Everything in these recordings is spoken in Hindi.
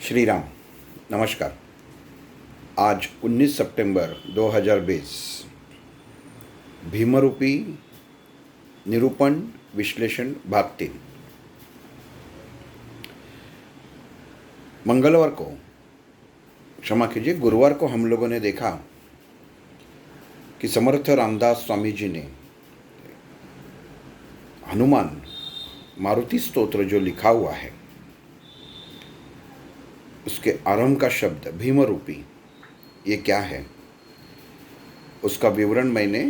श्री राम। नमस्कार। आज 19 सितंबर 2020। भीमरूपी निरूपण विश्लेषण भाग 3। मंगलवार को, क्षमा कीजिए, गुरुवार को हम लोगों ने देखा कि समर्थ रामदास स्वामी जी ने हनुमान मारुति स्तोत्र जो लिखा हुआ है उसके आरंभ का शब्द भीमरूपी, ये क्या है, उसका विवरण मैंने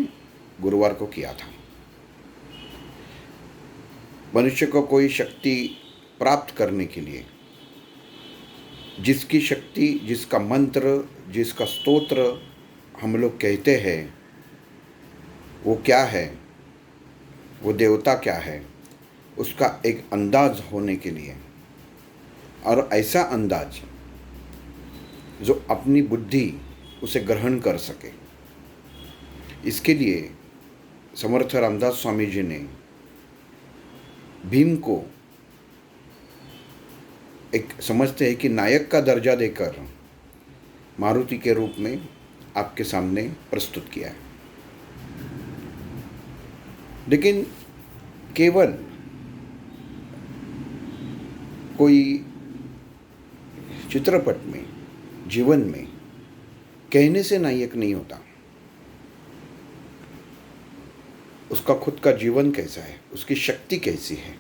गुरुवार को किया था। मनुष्य को कोई शक्ति प्राप्त करने के लिए जिसकी शक्ति, जिसका मंत्र, जिसका स्तोत्र हम लोग कहते हैं, वो क्या है, वो देवता क्या है, उसका एक अंदाज होने के लिए, और ऐसा अंदाज जो अपनी बुद्धि उसे ग्रहण कर सके, इसके लिए समर्थ रामदास स्वामी जी ने भीम को एक समझते हैं कि नायक का दर्जा देकर मारुति के रूप में आपके सामने प्रस्तुत किया है। लेकिन केवल कोई चित्रपट में, जीवन में कहने से नायक नहीं होता। उसका खुद का जीवन कैसा है, उसकी शक्ति कैसी है,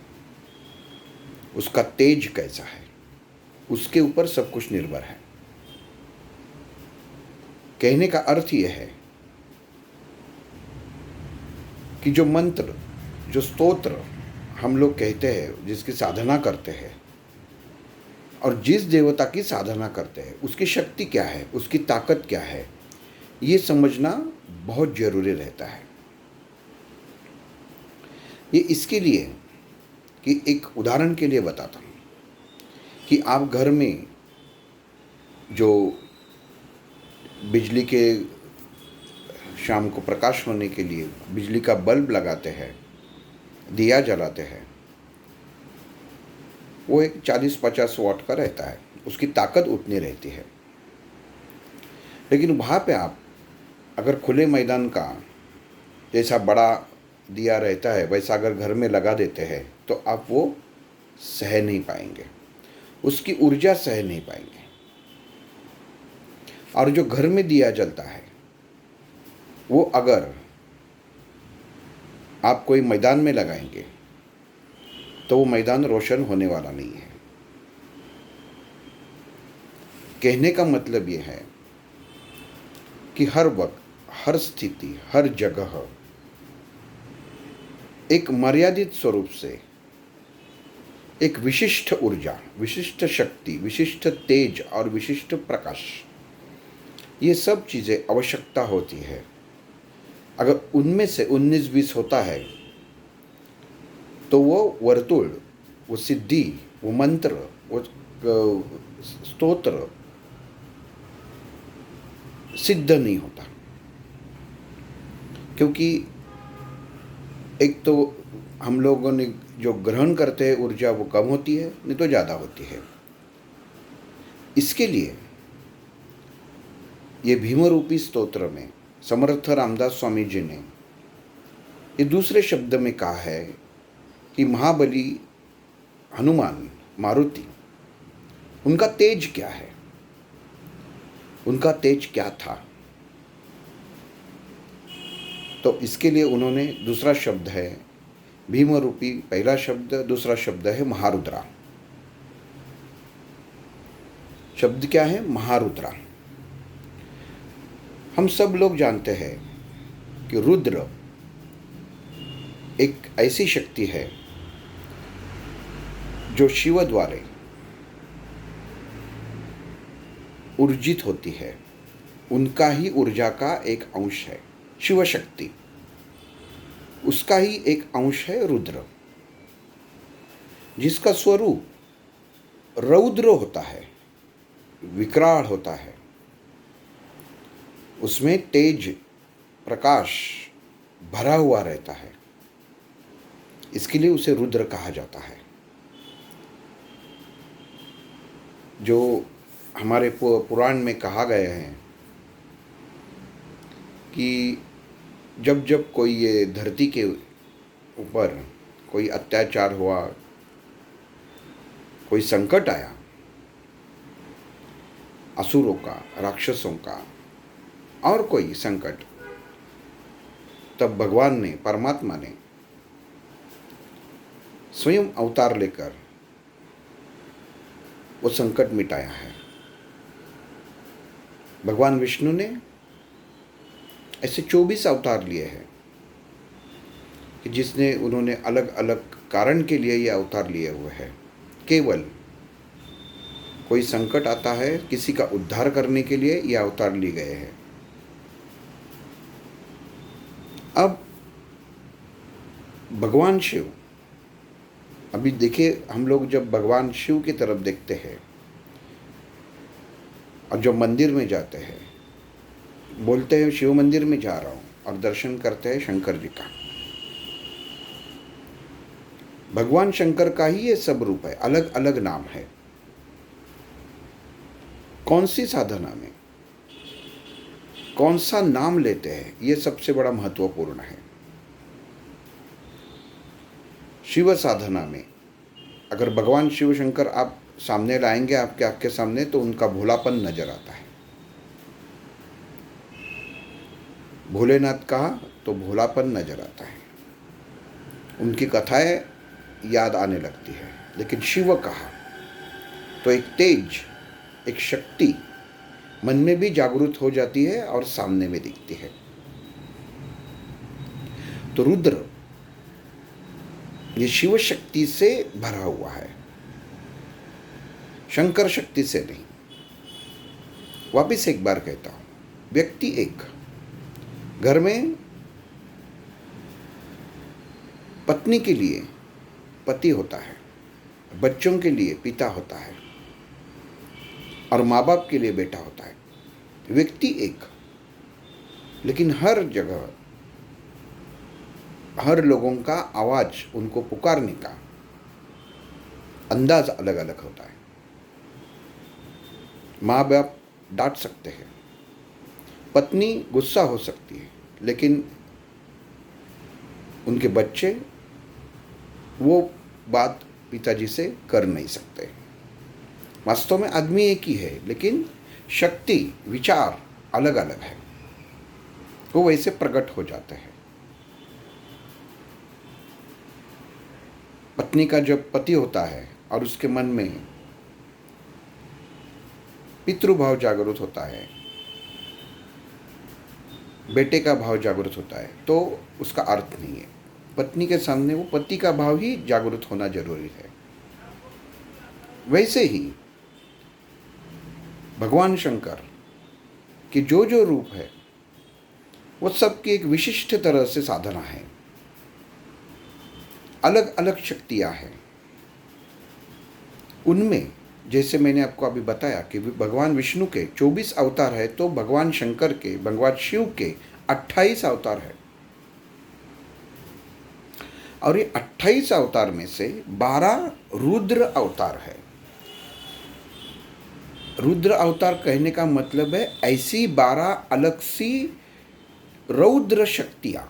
उसका तेज कैसा है, उसके ऊपर सब कुछ निर्भर है। कहने का अर्थ यह है कि जो मंत्र, जो स्तोत्र हम लोग कहते हैं, जिसकी साधना करते हैं और जिस देवता की साधना करते हैं, उसकी शक्ति क्या है, उसकी ताकत क्या है, ये समझना बहुत ज़रूरी रहता है। ये इसके लिए कि एक उदाहरण के लिए बताता हूँ कि आप घर में जो बिजली के शाम को प्रकाश होने के लिए बिजली का बल्ब लगाते हैं, दिया जलाते हैं, वो एक 40-50 वाट का रहता है, उसकी ताकत उतनी रहती है। लेकिन वहाँ पे आप अगर खुले मैदान का जैसा बड़ा दिया रहता है वैसा अगर घर में लगा देते हैं तो आप वो सह नहीं पाएंगे, उसकी ऊर्जा सह नहीं पाएंगे। और जो घर में दिया जलता है वो अगर आप कोई मैदान में लगाएंगे तो वो मैदान रोशन होने वाला नहीं है। कहने का मतलब ये है कि हर वक्त, हर स्थिति, हर जगह एक मर्यादित स्वरूप से एक विशिष्ट ऊर्जा, विशिष्ट शक्ति, विशिष्ट तेज और विशिष्ट प्रकाश, ये सब चीज़ें आवश्यकता होती है। अगर उनमें से 19-20 होता है तो वो वर्तुल, वो सिद्धि, वो मंत्र, वो स्तोत्र सिद्ध नहीं होता। क्योंकि एक तो हम लोगों ने जो ग्रहण करते हैं ऊर्जा वो कम होती है, नहीं तो ज़्यादा होती है। इसके लिए ये भीमरूपी स्तोत्र में समर्थ रामदास स्वामी जी ने ये दूसरे शब्द में कहा है कि महाबली हनुमान मारुति, उनका तेज क्या है, उनका तेज क्या था। तो इसके लिए उन्होंने दूसरा शब्द है भीमरूपी, पहला शब्द, दूसरा शब्द है महारुद्रा। शब्द क्या है? महारुद्रा। हम सब लोग जानते हैं कि रुद्र एक ऐसी शक्ति है जो शिव द्वारा ऊर्जित होती है। उनका ही ऊर्जा का एक अंश है शिव शक्ति, उसका ही एक अंश है रुद्र, जिसका स्वरूप रौद्र होता है, विकराल होता है। उसमें तेज, प्रकाश भरा हुआ रहता है, इसके लिए उसे रुद्र कहा जाता है। जो हमारे पुराण में कहा गया है कि जब जब कोई ये धरती के ऊपर कोई अत्याचार हुआ, कोई संकट आया, असुरों का, राक्षसों का और कोई संकट, तब भगवान ने, परमात्मा ने स्वयं अवतार लेकर वो संकट मिटाया है। भगवान विष्णु ने ऐसे 24 अवतार लिए हैं कि जिसने उन्होंने अलग अलग कारण के लिए ये अवतार लिए हुए हैं। केवल कोई संकट आता है, किसी का उद्धार करने के लिए ये अवतार लिए गए हैं। अब भगवान शिव, अभी देखिए, हम लोग जब भगवान शिव की तरफ देखते हैं और जब मंदिर में जाते हैं, बोलते हैं शिव मंदिर में जा रहा हूँ, और दर्शन करते हैं शंकर जी का। भगवान शंकर का ही ये सब रूप है, अलग अलग नाम है। कौन सी साधना में कौन सा नाम लेते हैं, ये सबसे बड़ा महत्वपूर्ण है। शिव साधना में अगर भगवान शिव शंकर आप सामने लाएंगे, आपके सामने, तो उनका भोलापन नजर आता है। भोलेनाथ कहा तो भोलापन नजर आता है, उनकी कथाएं याद आने लगती है। लेकिन शिव कहा तो एक तेज, एक शक्ति मन में भी जागृत हो जाती है और सामने में दिखती है। तो रुद्र ये शिव शक्ति से भरा हुआ है, शंकर शक्ति से नहीं। वापिस एक बार कहता हूं, व्यक्ति एक, घर में पत्नी के लिए पति होता है, बच्चों के लिए पिता होता है, और माँ बाप के लिए बेटा होता है। व्यक्ति एक, लेकिन हर जगह हर लोगों का आवाज, उनको पुकारने का अंदाज अलग अलग होता है। माँ बाप डांट सकते हैं, पत्नी गुस्सा हो सकती है, लेकिन उनके बच्चे वो बात पिताजी से कर नहीं सकते। वास्तव में आदमी एक ही है, लेकिन शक्ति, विचार अलग अलग है, वो वैसे प्रकट हो जाते हैं। पत्नी का जब पति होता है और उसके मन में पितृभाव जागृत होता है, बेटे का भाव जागृत होता है, तो उसका अर्थ नहीं है। पत्नी के सामने वो पति का भाव ही जागृत होना जरूरी है। वैसे ही भगवान शंकर की जो जो रूप है, वो सबकी एक विशिष्ट तरह से साधना है, अलग अलग शक्तियां हैं। उनमें जैसे मैंने आपको अभी बताया कि भगवान विष्णु के 24 अवतार है, तो भगवान शंकर के, भगवान शिव के 28 अवतार है। और ये 28 अवतार में से 12 रुद्र अवतार है। रुद्र अवतार कहने का मतलब है ऐसी 12 अलग सी रौद्र शक्तियां,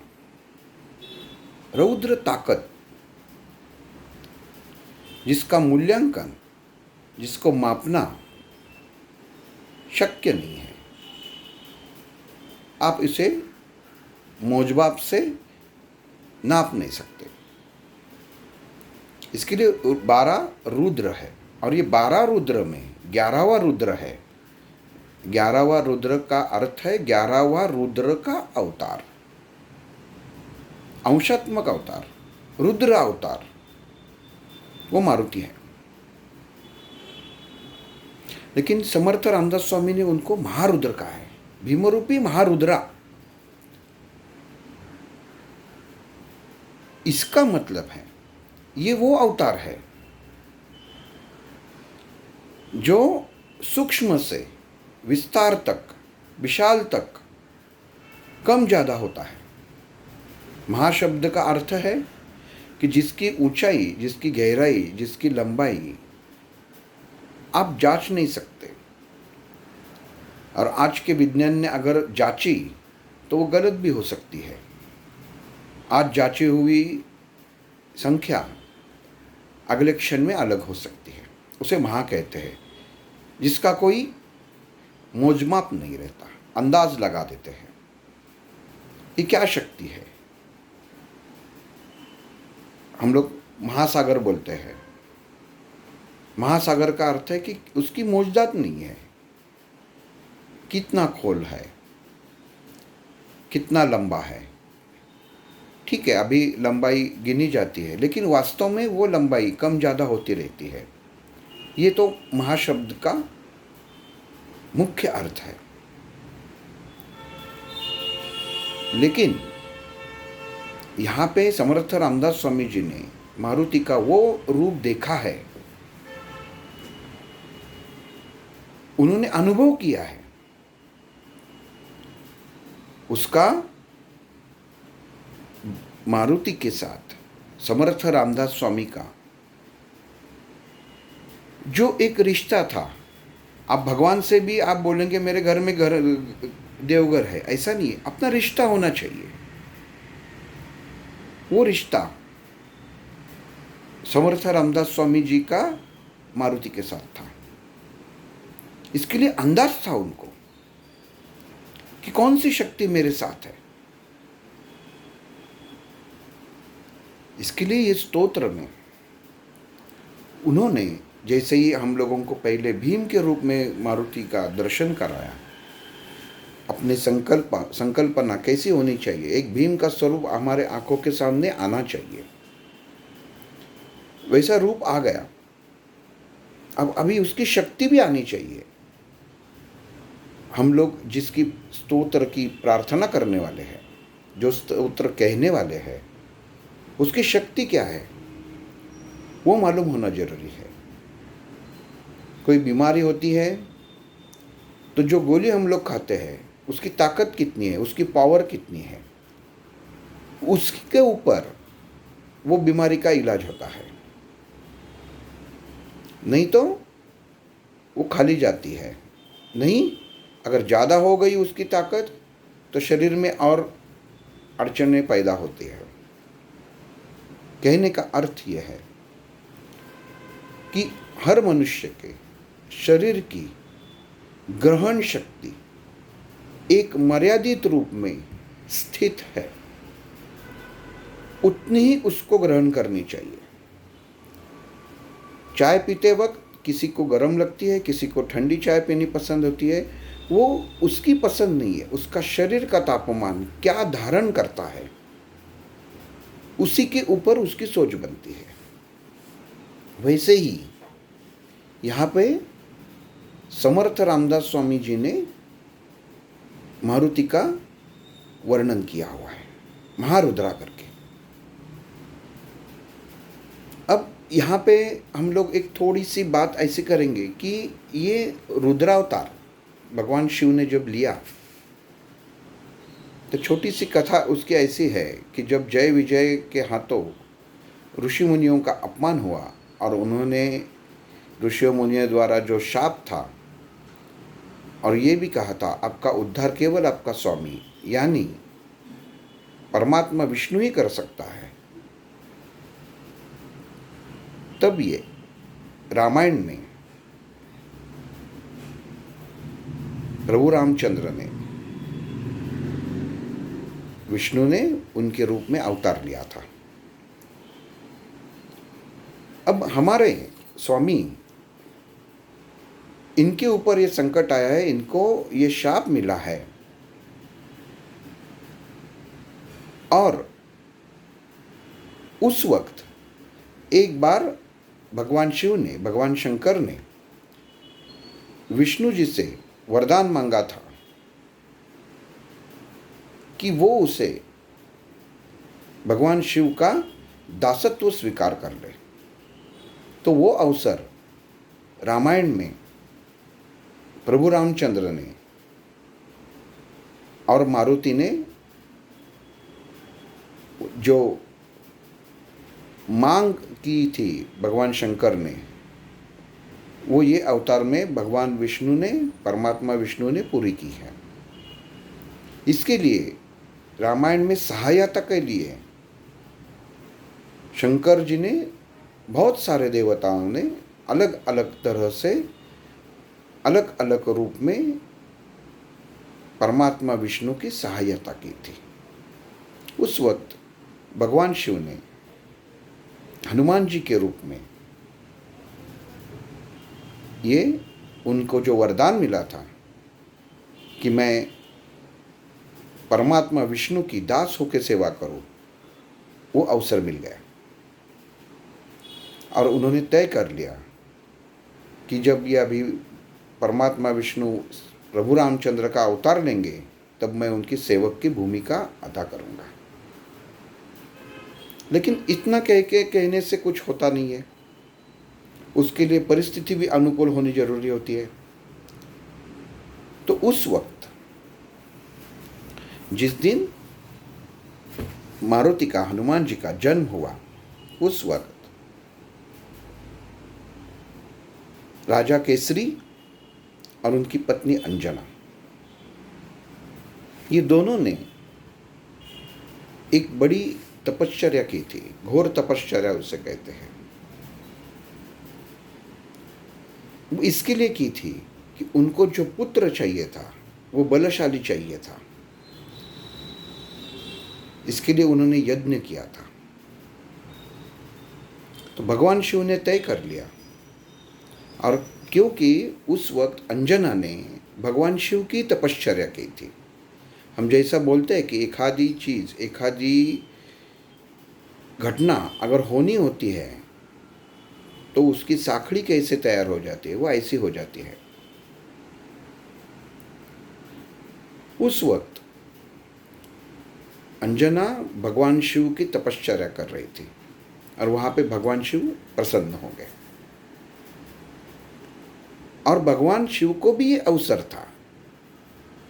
रौद्र ताकत, जिसका मूल्यांकन, जिसको मापना शक्य नहीं है। आप इसे मौजबाप से नाप नहीं सकते। इसके लिए 12 रुद्र है, और ये 12 रुद्र में 11वां रुद्र है। 11वां रुद्र का अर्थ है 11वां रुद्र का अवतार, अंशात्मक अवतार, रुद्र अवतार, वो मारुति है। लेकिन समर्थ रामदास स्वामी ने उनको महारुद्र कहा है, भीमरूपी महारुद्रा। इसका मतलब है ये वो अवतार है जो सूक्ष्म से विस्तार तक, विशाल तक कम ज़्यादा होता है। महाशब्द का अर्थ है कि जिसकी ऊंचाई, जिसकी गहराई, जिसकी लंबाई आप जांच नहीं सकते। और आज के विज्ञान ने अगर जांची तो वो गलत भी हो सकती है। आज जांची हुई संख्या अगले क्षण में अलग हो सकती है। उसे महा कहते हैं, जिसका कोई मोजमाप नहीं रहता, अंदाज लगा देते हैं। ये क्या शक्ति है? हम लोग महासागर बोलते हैं। महासागर का अर्थ है कि उसकी मौजदात नहीं है, कितना खोल है, कितना लंबा है। ठीक है, अभी लंबाई गिनी जाती है, लेकिन वास्तव में वो लंबाई कम ज़्यादा होती रहती है। ये तो महाशब्द का मुख्य अर्थ है। लेकिन यहाँ पे समर्थ रामदास स्वामी जी ने मारुति का वो रूप देखा है, उन्होंने अनुभव किया है उसका। मारुति के साथ समर्थ रामदास स्वामी का जो एक रिश्ता था, आप भगवान से भी आप बोलेंगे मेरे घर में देवघर है, ऐसा नहीं है। अपना रिश्ता होना चाहिए। वो रिश्ता समर्थ रामदास स्वामी जी का मारुति के साथ था। इसके लिए अंदाज था उनको कि कौन सी शक्ति मेरे साथ है। इसके लिए ये स्तोत्र में उन्होंने, जैसे ही हम लोगों को पहले भीम के रूप में मारुति का दर्शन कराया, अपने संकल्पना कैसी होनी चाहिए, एक भीम का स्वरूप हमारे आंखों के सामने आना चाहिए, वैसा रूप आ गया। अब अभी उसकी शक्ति भी आनी चाहिए। हम लोग जिसकी स्तोत्र की प्रार्थना करने वाले हैं, जो स्तोत्र कहने वाले हैं, उसकी शक्ति क्या है वो मालूम होना जरूरी है। कोई बीमारी होती है तो जो गोली हम लोग खाते हैं उसकी ताकत कितनी है, उसकी पावर कितनी है, उसके ऊपर वो बीमारी का इलाज होता है। नहीं तो वो खाली जाती है। नहीं, अगर ज़्यादा हो गई उसकी ताकत तो शरीर में और अड़चनें पैदा होती है। कहने का अर्थ यह है कि हर मनुष्य के शरीर की ग्रहण शक्ति एक मर्यादित रूप में स्थित है, उतनी ही उसको ग्रहण करनी चाहिए। चाय पीते वक्त किसी को गर्म लगती है, किसी को ठंडी चाय पीनी पसंद होती है। वो उसकी पसंद नहीं है, उसका शरीर का तापमान क्या धारण करता है उसी के ऊपर उसकी सोच बनती है। वैसे ही यहाँ पे समर्थ रामदास स्वामी जी ने मारुति का वर्णन किया हुआ है महारुद्रा करके। अब यहाँ पे हम लोग एक थोड़ी सी बात ऐसे करेंगे कि ये रुद्रावतार भगवान शिव ने जब लिया तो छोटी सी कथा उसकी ऐसी है कि जब जय विजय के हाथों ऋषि मुनियों का अपमान हुआ और उन्होंने ऋषि मुनियों द्वारा जो शाप था और ये भी कहा था आपका उद्धार केवल आपका स्वामी यानी परमात्मा विष्णु ही कर सकता है, तब ये रामायण में प्रभु रामचंद्र ने, विष्णु ने उनके रूप में अवतार लिया था। अब हमारे स्वामी, इनके ऊपर ये संकट आया है, इनको ये शाप मिला है और उस वक्त एक बार भगवान शिव ने, भगवान शंकर ने विष्णु जी से वरदान मांगा था कि वो उसे भगवान शिव का दासत्व स्वीकार कर ले। तो वो अवसर रामायण में प्रभु रामचंद्र ने और मारुति ने जो मांग की थी भगवान शंकर ने, वो ये अवतार में भगवान विष्णु ने, परमात्मा विष्णु ने पूरी की है। इसके लिए रामायण में सहायता के लिए शंकर जी ने, बहुत सारे देवताओं ने अलग अलग तरह से, अलग अलग रूप में परमात्मा विष्णु की सहायता की थी। उस वक्त भगवान शिव ने हनुमान जी के रूप में, ये उनको जो वरदान मिला था कि मैं परमात्मा विष्णु की दास होकर सेवा करूं, वो अवसर मिल गया। और उन्होंने तय कर लिया कि जब ये अभी परमात्मा विष्णु प्रभु रामचंद्र का अवतार लेंगे, तब मैं उनकी सेवक की भूमिका अदा करूंगा। लेकिन इतना कहने से कुछ होता नहीं है, उसके लिए परिस्थिति भी अनुकूल होनी जरूरी होती है। तो उस वक्त जिस दिन मारुति का, हनुमान जी का जन्म हुआ, उस वक्त राजा केसरी और उनकी पत्नी अंजना, ये दोनों ने एक बड़ी तपश्चर्या की थी। घोर तपश्चर्या उसे कहते हैं। वो इसके लिए की थी कि उनको जो पुत्र चाहिए था वो बलशाली चाहिए था। इसके लिए उन्होंने यज्ञ किया था। तो भगवान शिव ने तय कर लिया, और क्योंकि उस वक्त अंजना ने भगवान शिव की तपश्चर्या की थी। हम जैसा बोलते हैं कि एक आधी चीज़, एक आधी घटना अगर होनी होती है तो उसकी साखड़ी कैसे तैयार हो जाती है, वो ऐसी हो जाती है। उस वक्त अंजना भगवान शिव की तपश्चर्या कर रही थी, और वहाँ पे भगवान शिव प्रसन्न हो गए। और भगवान शिव को भी ये अवसर था,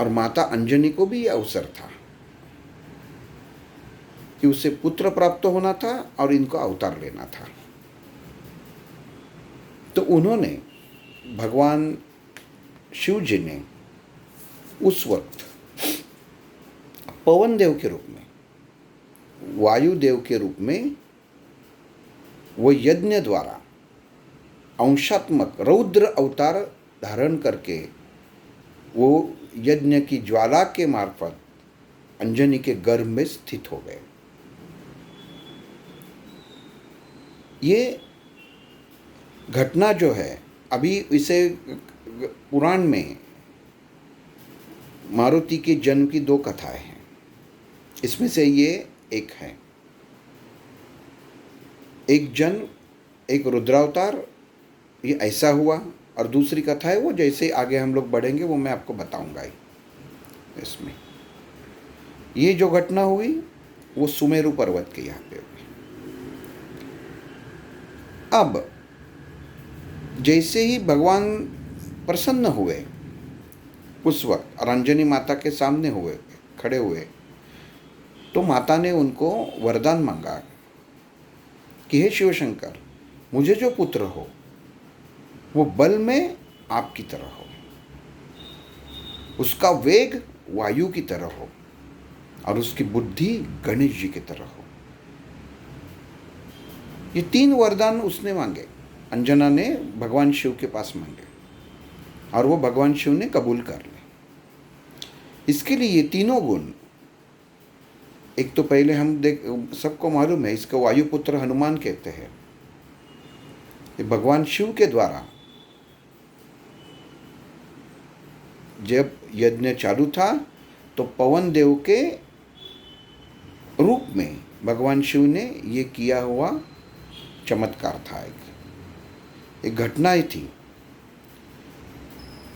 और माता अंजनी को भी ये अवसर था कि उसे पुत्र प्राप्त होना था और इनको अवतार लेना था। तो उन्होंने, भगवान शिव जी ने उस वक्त पवन देव के रूप में, वायु देव के रूप में, वो यज्ञ द्वारा अंशात्मक रौद्र अवतार धारण करके वो यज्ञ की ज्वाला के मार्फत अंजनी के गर्भ में स्थित हो गए। ये घटना जो है, अभी इसे पुराण में मारुति के जन्म की 2 कथाएं हैं, इसमें से ये एक है। एक जन्म, एक रुद्रावतार, ये ऐसा हुआ, और दूसरी कथा है वो जैसे आगे हम लोग बढ़ेंगे वो मैं आपको बताऊंगा ही। इसमें ये जो घटना हुई वो सुमेरु पर्वत के यहाँ पे हुई। अब जैसे ही भगवान प्रसन्न हुए उस वक्त, और अंजनी माता के सामने हुए, खड़े हुए, तो माता ने उनको वरदान मांगा कि हे शिव शंकर, मुझे जो पुत्र हो वो बल में आपकी तरह हो, उसका वेग वायु की तरह हो, और उसकी बुद्धि गणेश जी की तरह हो। ये 3 वरदान उसने मांगे, अंजना ने भगवान शिव के पास मांगे, और वो भगवान शिव ने कबूल कर लिए। इसके लिए ये तीनों गुण, एक तो पहले हम सबको मालूम है, इसको वायुपुत्र हनुमान कहते हैं। ये भगवान शिव के द्वारा जब यज्ञ चालू था तो पवन देव के रूप में भगवान शिव ने ये किया हुआ चमत्कार था। एक घटना ही थी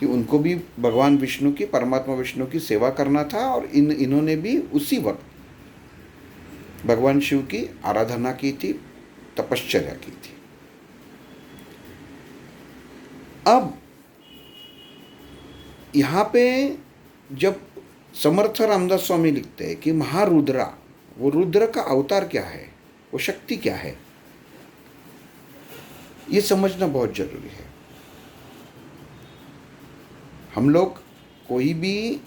कि उनको भी भगवान विष्णु की, परमात्मा विष्णु की सेवा करना था, और इन्होंने भी उसी वक्त भगवान शिव की आराधना की थी, तपश्चर्या की थी। अब यहाँ पे जब समर्थ रामदास स्वामी लिखते हैं कि महारुद्रा, वो रुद्र का अवतार क्या है, वो शक्ति क्या है, ये समझना बहुत जरूरी है। हम लोग कोई भी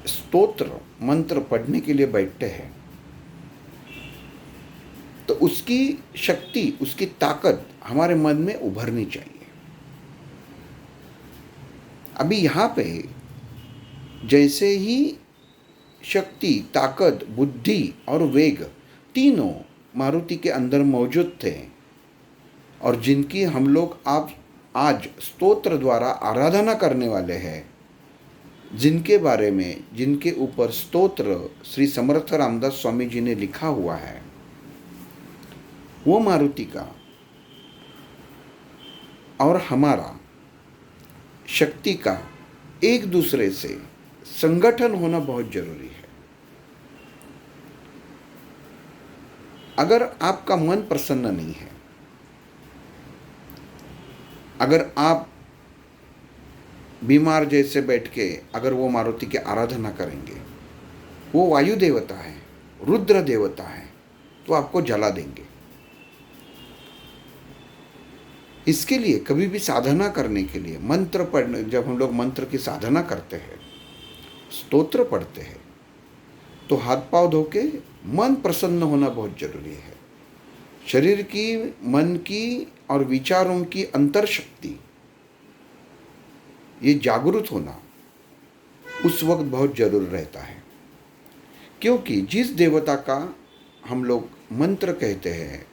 स्तोत्र मंत्र पढ़ने के लिए बैठते हैं तो उसकी शक्ति, उसकी ताकत हमारे मन में उभरनी चाहिए। अभी यहाँ पे जैसे ही शक्ति, ताकत, बुद्धि और वेग तीनों मारुति के अंदर मौजूद थे और जिनकी हम लोग आज स्तोत्र द्वारा आराधना करने वाले हैं, जिनके बारे में, जिनके ऊपर स्तोत्र श्री समर्थ रामदास स्वामी जी ने लिखा हुआ है, वो मारुति का और हमारा शक्ति का एक दूसरे से संगठन होना बहुत जरूरी है। अगर आपका मन प्रसन्न नहीं है, अगर आप बीमार जैसे बैठ के अगर वो मारुति की आराधना करेंगे, वो वायु देवता है, रुद्र देवता है, तो आपको जला देंगे। इसके लिए कभी भी साधना करने के लिए मंत्र पढ़ने, जब हम लोग मंत्र की साधना करते हैं, स्तोत्र पढ़ते हैं, तो हाथ पांव धो के मन प्रसन्न होना बहुत जरूरी है। शरीर की, मन की और विचारों की अंतर शक्ति, ये जागरूक होना उस वक्त बहुत जरूर रहता है। क्योंकि जिस देवता का हम लोग मंत्र कहते हैं,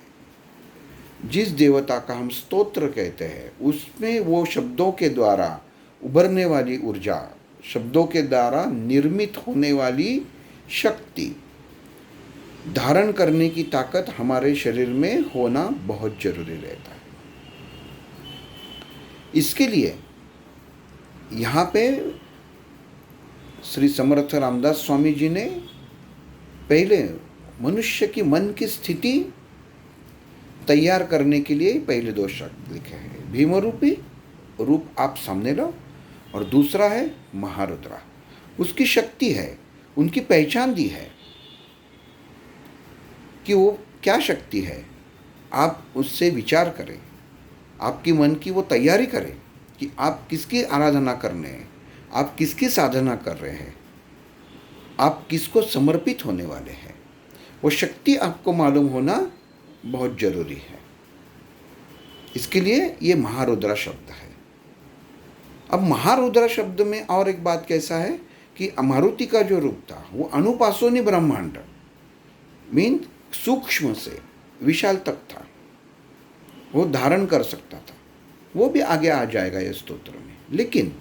जिस देवता का हम स्तोत्र कहते हैं, उसमें वो शब्दों के द्वारा उभरने वाली ऊर्जा, शब्दों के द्वारा निर्मित होने वाली शक्ति, धारण करने की ताकत हमारे शरीर में होना बहुत जरूरी रहता है। इसके लिए यहाँ पे श्री समर्थ रामदास स्वामी जी ने पहले मनुष्य की मन की स्थिति तैयार करने के लिए पहले 2 शब्द लिखे हैं। भीमरूपी रूप आप सामने लो, और दूसरा है महारुद्रा। उसकी शक्ति है, उनकी पहचान दी है कि वो क्या शक्ति है। आप उससे विचार करें, आपकी मन की वो तैयारी करें कि आप किसकी आराधना करने हैं, आप किसकी साधना कर रहे हैं, आप किसको समर्पित होने वाले हैं। वो शक्ति आपको मालूम होना बहुत जरूरी है। इसके लिए ये महारुद्रा शब्द है। अब महारुद्रा शब्द में और एक बात कैसा है कि मारुति का जो रूप था वो अनुपासोनी ब्रह्मांड मीन सूक्ष्म से विशाल तक था, वो धारण कर सकता था। वो भी आगे आ जाएगा ये स्तोत्र में, लेकिन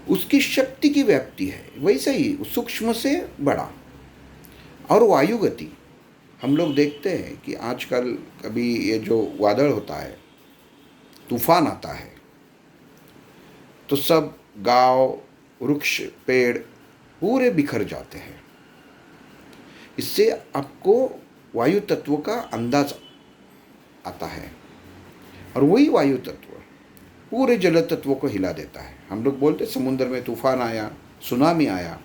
उसकी शक्ति की व्याप्ति है वैसे ही सूक्ष्म से बड़ा। और वायु गति हम लोग देखते हैं कि आजकल कभी ये जो वादळ होता है, तूफान आता है, तो सब गांव, वृक्ष, पेड़ पूरे बिखर जाते हैं। इससे आपको वायु तत्व का अंदाज आता है, और वही वायु तत्व पूरे जल तत्व को हिला देता है। हम लोग बोलते समुद्र में तूफान आया, सुनामी आया,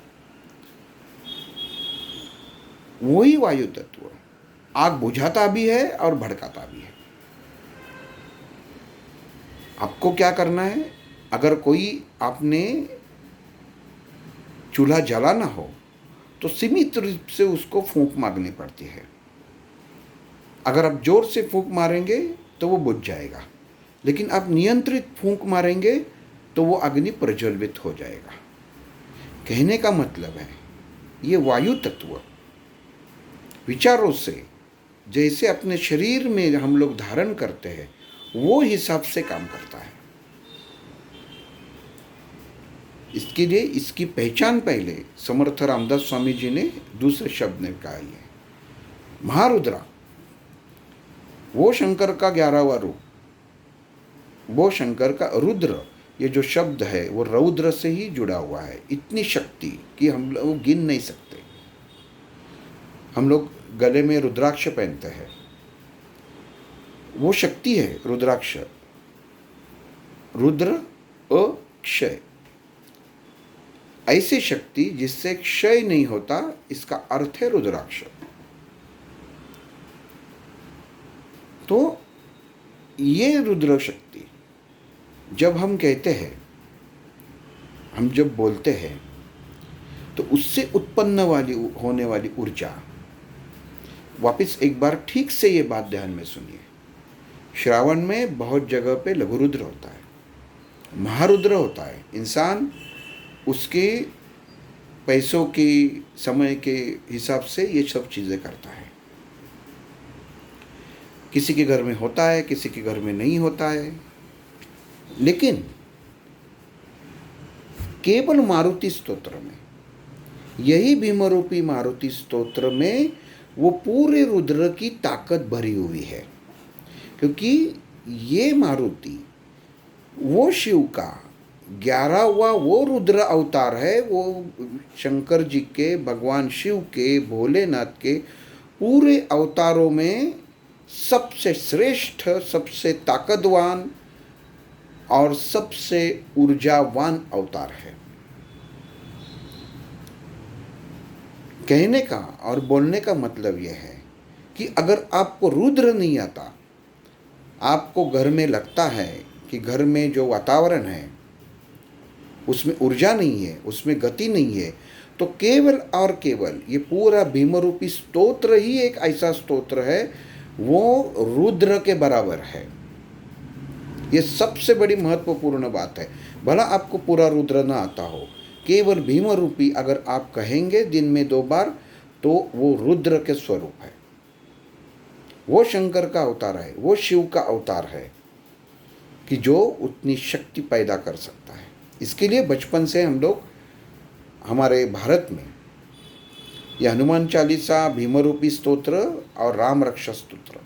वही वायु तत्व आग बुझाता भी है और भड़काता भी है। आपको क्या करना है, अगर कोई आपने चूल्हा जलाना हो तो सीमित रूप से उसको फूंक मारनी पड़ती है। अगर आप जोर से फूंक मारेंगे तो वो बुझ जाएगा, लेकिन आप नियंत्रित फूंक मारेंगे तो वो अग्नि प्रज्वलित हो जाएगा। कहने का मतलब है ये वायु तत्व विचारों से जैसे अपने शरीर में हम लोग धारण करते हैं, वो हिसाब से काम करता है। इसके लिए इसकी पहचान पहले समर्थ रामदास स्वामी जी ने दूसरे शब्द में कहा है। महारुद्रा वो शंकर का 11वां रूप, वो शंकर का रुद्र, ये जो शब्द है वो रौद्र से ही जुड़ा हुआ है। इतनी शक्ति कि हम लोग गिन नहीं सकते। हम लोग गले में रुद्राक्ष पहनते हैं, वो शक्ति है रुद्राक्ष। रुद्र अक्षय, ऐसी शक्ति जिससे क्षय नहीं होता, इसका अर्थ है रुद्राक्ष। तो ये रुद्र शक्ति जब हम कहते हैं हम जब बोलते हैं तो उससे उत्पन्न होने वाली ऊर्जा, वापस एक बार ठीक से ये बात ध्यान में सुनिए। श्रावण में बहुत जगह पे लघुरुद्र होता है, महारुद्र होता है। इंसान उसके पैसों की, समय के हिसाब से ये सब चीज़ें करता है। किसी के घर में होता है, किसी के घर में नहीं होता है, लेकिन केवल मारुति स्तोत्र में, यही भीमरूपी मारुति स्तोत्र में वो पूरे रुद्र की ताकत भरी हुई है। क्योंकि ये मारुति वो शिव का 11वां वो रुद्र अवतार है। वो शंकर जी के, भगवान शिव के, भोलेनाथ के पूरे अवतारों में सबसे श्रेष्ठ, सबसे ताकतवान और सबसे ऊर्जावान अवतार है। कहने का और बोलने का मतलब यह है कि अगर आपको रुद्र नहीं आता, आपको घर में लगता है कि घर में जो वातावरण है उसमें ऊर्जा नहीं है, उसमें गति नहीं है, तो केवल और केवल ये पूरा भीमरूपी स्तोत्र ही एक ऐसा स्तोत्र है वो रुद्र के बराबर है। ये सबसे बड़ी महत्वपूर्ण बात है। भला आपको पूरा रुद्र ना आता हो, केवल भीमरूपी अगर आप कहेंगे दिन में 2 बार, तो वो रुद्र के स्वरूप है, वो शंकर का अवतार है, वो शिव का अवतार है कि जो उतनी शक्ति पैदा कर सकता है। इसके लिए बचपन से हम लोग हमारे भारत में यह हनुमान चालीसा, भीमरूपी स्तोत्र और राम रक्षा स्तोत्र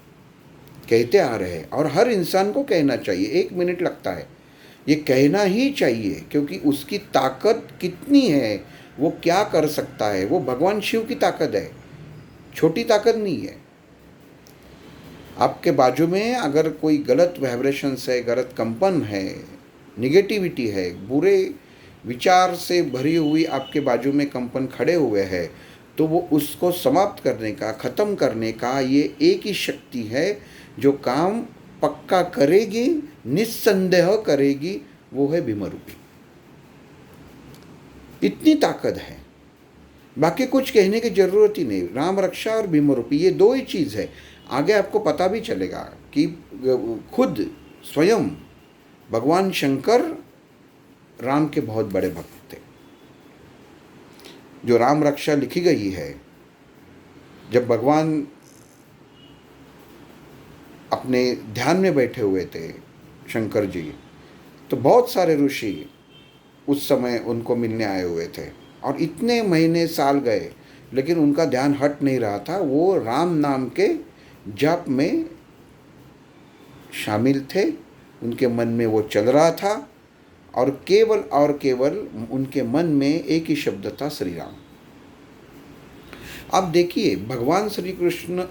कहते आ रहे हैं। और हर इंसान को कहना चाहिए, 1 मिनट लगता है, ये कहना ही चाहिए, क्योंकि उसकी ताकत कितनी है, वो क्या कर सकता है। वो भगवान शिव की ताकत है, छोटी ताकत नहीं है। आपके बाजू में अगर कोई गलत वाइब्रेशंस है, गलत कंपन है, निगेटिविटी है, बुरे विचार से भरी हुई आपके बाजू में कंपन खड़े हुए हैं, तो वो उसको समाप्त करने का, ख़त्म करने का ये एक ही शक्ति है जो काम पक्का करेगी, निस्संदेह करेगी, वो है भीमरूपी। इतनी ताकत है, बाकी कुछ कहने की ज़रूरत ही नहीं। राम रक्षा और भीमरूपी ये 2 ही चीज़ है। आगे आपको पता भी चलेगा कि खुद स्वयं भगवान शंकर राम के बहुत बड़े भक्त थे। जो राम रक्षा लिखी गई है, जब भगवान अपने ध्यान में बैठे हुए थे शंकर जी, तो बहुत सारे ऋषि उस समय उनको मिलने आए हुए थे और इतने महीने साल गए, लेकिन उनका ध्यान हट नहीं रहा था। वो राम नाम के जप में शामिल थे, उनके मन में वो चल रहा था और केवल उनके मन में एक ही शब्द था, श्री राम। आप देखिए भगवान श्री कृष्ण,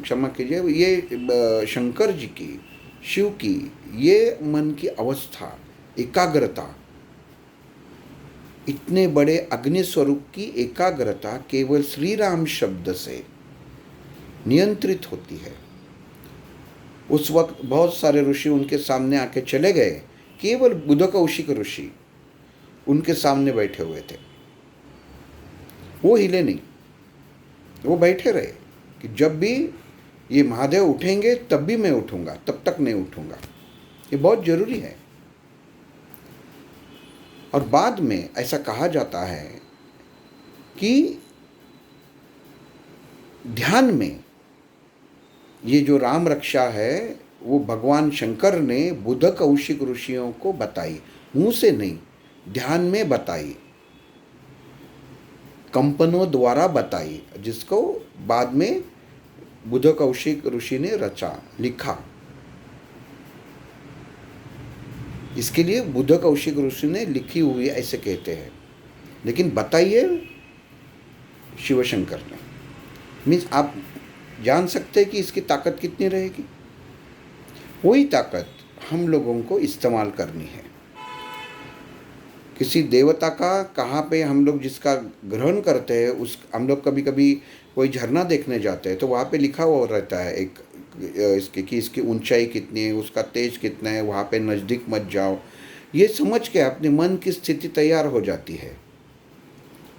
क्षमा कीजिए, ये शंकर जी की, शिव की ये मन की अवस्था, एकाग्रता, इतने बड़े अग्नि स्वरूप की एकाग्रता केवल श्री राम शब्द से नियंत्रित होती है। उस वक्त बहुत सारे ऋषि उनके सामने आके चले गए, केवल बुध कौशिक ऋषि उनके सामने बैठे हुए थे। वो हिले नहीं, वो बैठे रहे कि जब भी ये महादेव उठेंगे तब भी मैं उठूंगा, तब तक नहीं उठूंगा। ये बहुत जरूरी है। और बाद में ऐसा कहा जाता है कि ध्यान में ये जो राम रक्षा है वो भगवान शंकर ने बुध कौशिक ऋषियों को बताई, मुंह से नहीं, ध्यान में बताई, कंपनों द्वारा बताई, जिसको बाद में बुध कौशिक ऋषि ने रचा, लिखा। इसके लिए बुध कौशिक ऋषि ने लिखी हुई ऐसे कहते हैं, लेकिन बताइए शिव शंकर ने। मीन्स आप जान सकते हैं कि इसकी ताकत कितनी रहेगी। वही ताकत हम लोगों को इस्तेमाल करनी है। किसी देवता का कहाँ पे हम लोग जिसका ग्रहण करते हैं, उस हम लोग कभी कभी कोई झरना देखने जाते हैं तो वहाँ पे लिखा हुआ रहता है एक इसकी कि इसकी ऊंचाई कितनी है, उसका तेज कितना है, वहाँ पे नज़दीक मत जाओ। ये समझ के अपने मन की स्थिति तैयार हो जाती है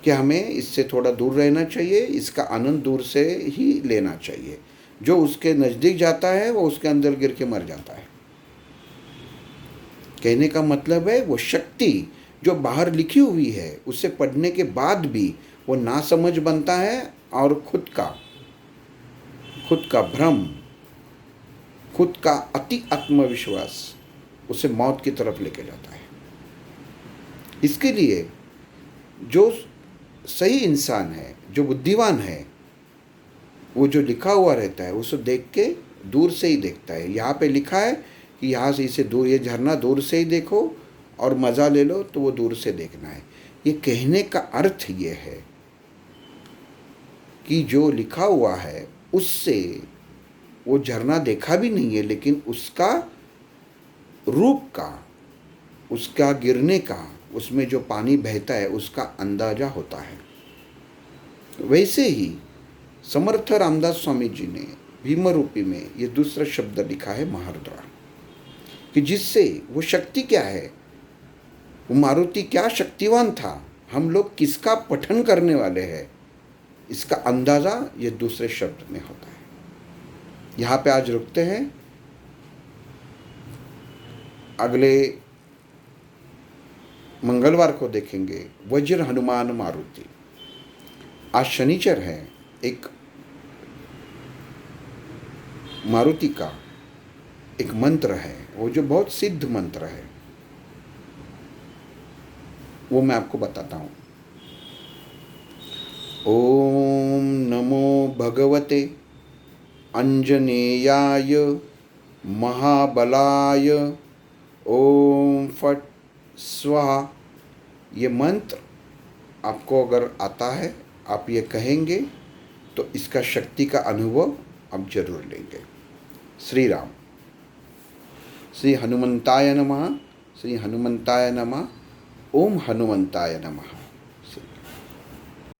कि हमें इससे थोड़ा दूर रहना चाहिए, इसका आनंद दूर से ही लेना चाहिए। जो उसके नज़दीक जाता है वो उसके अंदर गिर के मर जाता है। कहने का मतलब है वो शक्ति जो बाहर लिखी हुई है उसे पढ़ने के बाद भी वो नासमझ बनता है और खुद का भ्रम, खुद का अति आत्मविश्वास उसे मौत की तरफ लेके जाता है। इसके लिए जो सही इंसान है, जो बुद्धिमान है, वो जो लिखा हुआ रहता है उसे देख के दूर से ही देखता है। यहाँ पे लिखा है कि यहाँ से इसे दूर, ये झरना दूर से ही देखो और मज़ा ले लो, तो वो दूर से देखना है। ये कहने का अर्थ ये है कि जो लिखा हुआ है उससे वो झरना देखा भी नहीं है, लेकिन उसका रूप का, उसका गिरने का, उसमें जो पानी बहता है उसका अंदाजा होता है। वैसे ही समर्थ रामदास स्वामी जी ने भीमरूपी में ये दूसरा शब्द लिखा है महारुद्रा, कि जिससे वो शक्ति क्या है, वो मारुति क्या शक्तिवान था, हम लोग किसका पठन करने वाले हैं, इसका अंदाज़ा ये दूसरे शब्द में होता है। यहाँ पे आज रुकते हैं, अगले मंगलवार को देखेंगे वज्र हनुमान मारुति। आज शनिचर है, एक मारुति का एक मंत्र है, वो जो बहुत सिद्ध मंत्र है, वो मैं आपको बताता हूँ। ओम नमो भगवते अंजनेयाय महाबलाय ओम फट स्वाहा। ये मंत्र आपको अगर आता है, आप ये कहेंगे तो इसका शक्ति का अनुभव आप जरूर लेंगे। श्री राम। श्री हनुमंताय नमः। श्री हनुमंताय नमः। ओम हनुमंताय नमः।